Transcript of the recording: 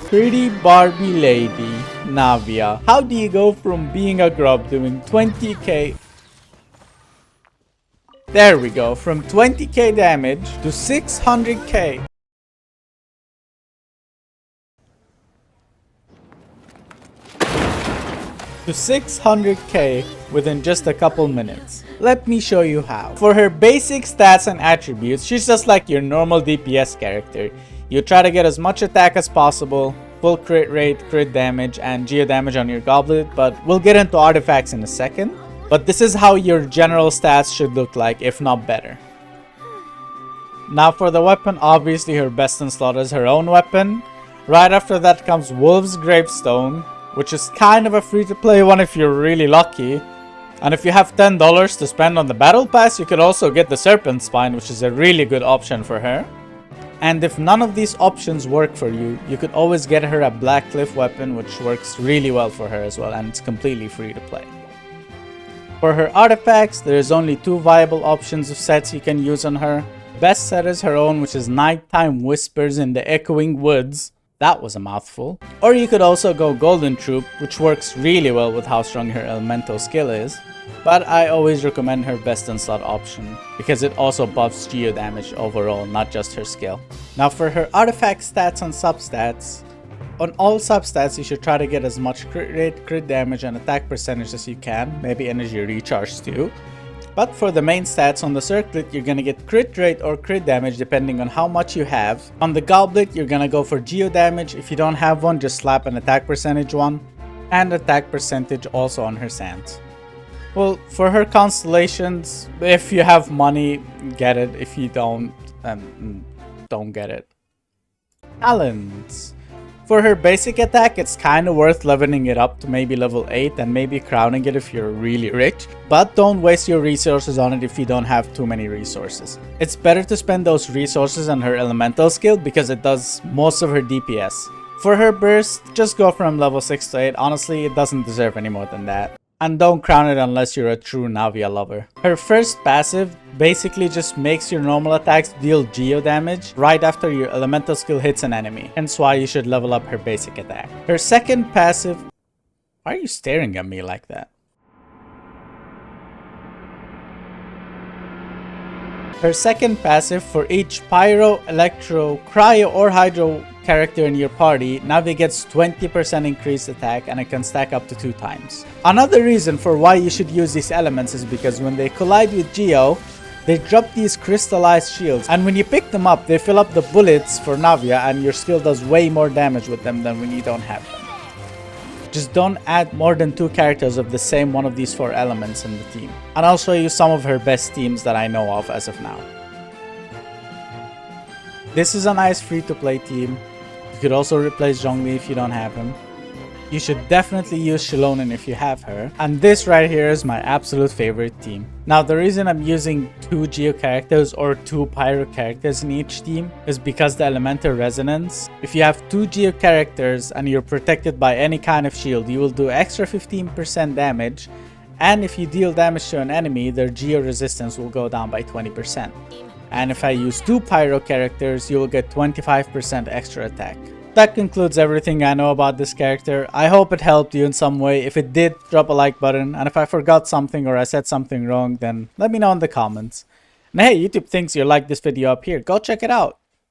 Pretty Barbie lady, Navia. How do you go from being a grub doing 20k? There we go, from 20k damage to 600k. To 600k within just a couple minutes. Let me show you how. For her basic stats and attributes, she's just like your normal DPS character. You try to get as much attack as possible, full crit rate, crit damage, and geo damage on your goblet, but we'll get into artifacts in a second. But this is how your general stats should look like, if not better. Now for the weapon, obviously her best in slot is her own weapon. Right after that comes Wolf's Gravestone, which is kind of a free-to-play one if you're really lucky. And if you have $10 to spend on the battle pass, you could also get the Serpent Spine, which is a really good option for her. And if none of these options work for you, you could always get her a Black Cliff weapon, which works really well for her as well, and it's completely free to play. For her artifacts, there's only two viable options of sets you can use on her. Best set is her own, which is Nighttime Whispers in the Echoing Woods. That was a mouthful. Or you could also go Golden Troop, which works really well with how strong her elemental skill is. But I always recommend her best in slot option, because it also buffs geo damage overall, not just her skill. Now for her artifact stats and substats, on all substats you should try to get as much crit rate, crit damage, and attack percentage as you can, maybe energy recharge too. But for the main stats on the circlet, you're gonna get crit rate or crit damage depending on how much you have. On the goblet, you're gonna go for geo damage. If you don't have one, just slap an attack percentage one. And attack percentage also on her sands. Well, for her constellations, if you have money, get it. If you don't get it. Talents. For her basic attack, it's kind of worth leveling it up to maybe level 8 and maybe crowning it if you're really rich. But don't waste your resources on it if you don't have too many resources. It's better to spend those resources on her elemental skill because it does most of her DPS. For her burst, just go from level 6 to 8. Honestly, it doesn't deserve any more than that. And don't crown it unless you're a true Navia lover. Her first passive basically just makes your normal attacks deal geo damage right after your elemental skill hits an enemy, hence why you should level up her basic attack. Her second passive... Why are you staring at me like that? Her second passive, for each Pyro, Electro, Cryo or Hydro character in your party, Navia gets 20% increased attack and it can stack up to 2 times. Another reason for why you should use these elements is because when they collide with Geo, they drop these crystallized shields, and when you pick them up, they fill up the bullets for Navia and your skill does way more damage with them than when you don't have them. Just don't add more than 2 characters of the same one of these 4 elements in the team. And I'll show you some of her best teams that I know of as of now. This is a nice free-to-play team. You could also replace Zhongli if you don't have him. You should definitely use Shilonen if you have her. And this right here is my absolute favorite team. Now the reason I'm using 2 Geo characters or 2 Pyro characters in each team is because the elemental resonance. If you have 2 Geo characters and you're protected by any kind of shield, you will do extra 15% damage. And if you deal damage to an enemy, their Geo resistance will go down by 20%. And if I use 2 Pyro characters, you will get 25% extra attack. That concludes everything I know about this character. I hope it helped you in some way. If it did, drop a like button. And if I forgot something or I said something wrong, then let me know in the comments. And hey, YouTube thinks you like this video up here. Go check it out.